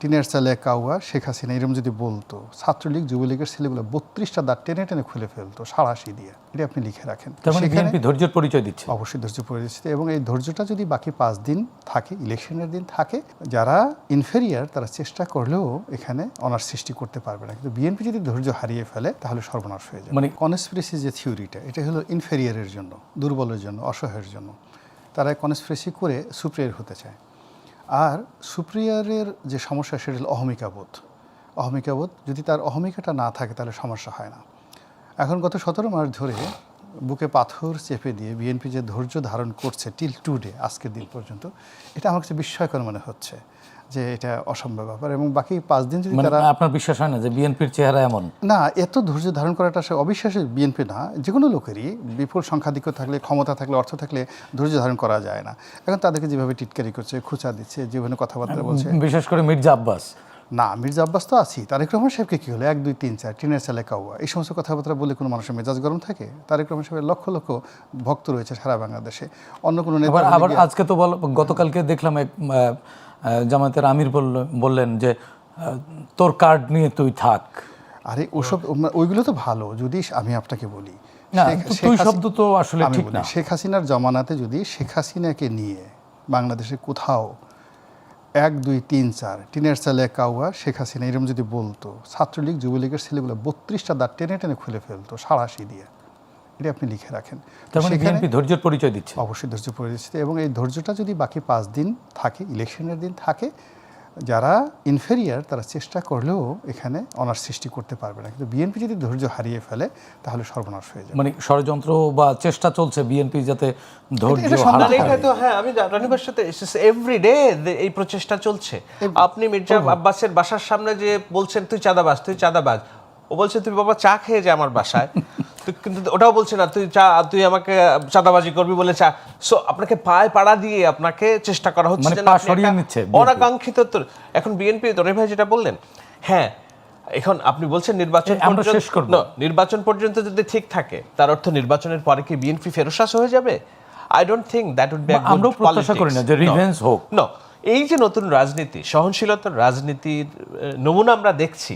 টিনের চালে কাউয়া শেখ হাসিনা এরকম যদি বলতো, ছাত্রলীগ যুবলীগের ছেলেগুলো 32টা দাঁত টেনে টেনে খুলে ফেলতো সাঁড়াশি দিয়ে। এটা আপনি লিখে রাখেন। বিএনপি ধৈর্যের পরিচয় দিচ্ছে, অবশ্যই ধৈর্য পরিচয় দিচ্ছে। এবং এই ধৈর্যটা যদি বাকি 5 দিন থাকে, ইলেকশনের দিন থাকে, যারা ইনফেরিয়ার তারা চেষ্টা করলেও এখানে অনার সৃষ্টি করতে পারবে না। কিন্তু বিএনপি যদি ধৈর্য হারিয়ে ফেলে তাহলে সর্বনাশ হয়ে যায়। কনস্পিরেসি যে থিওরিটা, এটা হলো ইনফেরিয়ারের জন্য, দুর্বলের জন্য, অসহায়ের জন্য। তারা কনস্পিরেসি করে সুপ্রিয়ার হতে চায়। আর সুপ্রিয়ারের যে সমস্যা সেটা হলো অহমিকাবোধ। অহমিকাবোধ যদি তার অহমিকাটা না থাকে তাহলে সমস্যা হয় না। এখন গত 17 মাস ধরে বুকে পাথর চেপে দিয়ে বিএনপি যে ধৈর্য ধারণ করছে টিল টুডে, আজকের দিন পর্যন্ত, এটা আমার কাছে বিস্ময়কর মনে হচ্ছে যে এটা অসম্ভব ব্যাপার। এবং বাকি 5 দিন যদি তারা, আপনার বিশ্বাস হয় না যে বিএনপির চেহারা এমন? না, এত ধৈর্য ধারণ করাটা সে অবিশ্বাসের বিএনপি না, যে কোনো লোকেরই বিপুল সংখ্যাধিক্য থাকলে, ক্ষমতা থাকলে, অর্থ থাকলে ধৈর্য ধারণ করা যায় না। এখন তাদেরকে যেভাবে টিটকারি করছে, খুঁচা দিচ্ছে, যেভাবে কথাবার্তা বলছে, বিশেষ করে মির্জা আব্বাস, না মির্জা আব্বাস তো আছি, তারেক রহমান সাহেবকে কী হলো 1, 2, 3, 4 টিনের চালে কাউয়া, এই সমস্ত কথাবার্তা বলে কোনো মানুষের মেজাজ গরম থাকে? তারেক রহমান সাহেবের লক্ষ লক্ষ ভক্ত রয়েছে সারা বাংলাদেশে। অন্য কোনো নেতা আবার আজকে তো গতকালকে দেখলাম এক জামায়াতের আমির বললেন যে তোর কার্ড নিয়ে তুই থাক। আরে ওসব, ওইগুলো তো ভালো। যদি আমি আপনাকে বলি, তুই শব্দ তো আসলে ঠিক না। শেখ হাসিনার জমানাতে যদি শেখ হাসিনাকে নিয়ে বাংলাদেশে কোথাও 1, 2, 3, 4 টিনের চালে কাউয়া শেখ হাসিনা এরকম যদি বলতো, ছাত্রলীগ যুবলীগের ছেলেগুলো 32টা দাঁত টেনে টেনে খুলে ফেলতো সাঁড়াশি দিয়ে। এটা আপনি লিখে রাখেন। বিএনপি ধৈর্যের পরিচয় দিচ্ছে, অবশ্যই ধৈর্য পরিচয় দিচ্ছে। এবং এই ধৈর্যটা যদি বাকি 5 দিন থাকে, ইলেকশনের দিন থাকে, যারা ইনফেরিয়ার তারা চেষ্টা করলেও এখানে অনার সৃষ্টি করতে পারবে না। কিন্তু বিএনপি যদি ধৈর্য হারিয়ে ফেলে তাহলে সর্বনাশ হয়ে যাবে। ষড়যন্ত্র বা চেষ্টা চলছে বিএনপি যাতে ধৈর্য তো হ্যাঁ, আমি রানিবার সাথে এভরিডে এই প্রচেষ্টা চলছে। আপনি মির্জা আব্বাসের বাসার সামনে যে বলছেন তুই চাঁদাবাজ, তুই চাঁদাবাজ, ও বলছে তুই বাবা চা খেয়ে যা আমার বাসায়, কিন্তু ওটাও বলছে না তুই আমাকে চাঁদাবাজি করবি বলে চা। সো আপনাকে পায়ে পাড়া দিয়ে আপনাকে চেষ্টা করা হচ্ছে অনাকাঙ্ক্ষিত। এখন বিএনপি তরে ভাই যেটা বললেন, হ্যাঁ এখন আপনি বলছেন নির্বাচন পর্যন্ত যদি ঠিক থাকে, তার অর্থ নির্বাচনের পরে কি বিএনপি ফেরোসাস হয়ে যাবে? I don't think that would be a good politics. No, এই যে নতুন রাজনীতি, সহনশীলতার রাজনীতির নমুনা আমরা দেখছি,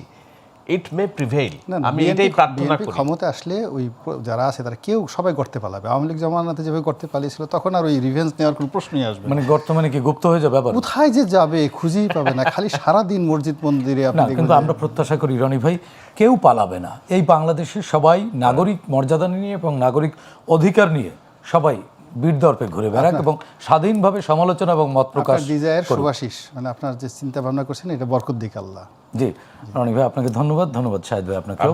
ইট মে প্রিভেইল। আমি এটাই প্রার্থনা করি। ক্ষমতা আসলে ওই যারা আছে তারা কেউ সবাই করতে পালাবে। আওয়ামী লীগ জামানাতে যেভাবে করতে পালিয়েছিল, তখন আর ওই রিভেঞ্জ নেওয়ার কোনো প্রশ্নই আসবে না। বর্তমানে কি গুপ্ত হয়ে যাবে? কোথায় যে যাবে খুঁজেই পাবে না, খালি সারা দিন মসজিদ মন্দিরে। কিন্তু আমরা প্রত্যাশা করি রনি ভাই, কেউ পালাবে না। এই বাংলাদেশের সবাই নাগরিক মর্যাদা নিয়ে এবং নাগরিক অধিকার নিয়ে সবাই বীরদর্পে ঘুরে বেড়াক এবং স্বাধীনভাবে সমালোচনা এবং মত প্রকাশ। সুভাষিস মানে আপনার যে চিন্তা ভাবনা করছেন, এটা বরকত দিক আল্লাহ। জি রনি ভাই, আপনাকে ধন্যবাদ। শাহিদ ভাই আপনাকে।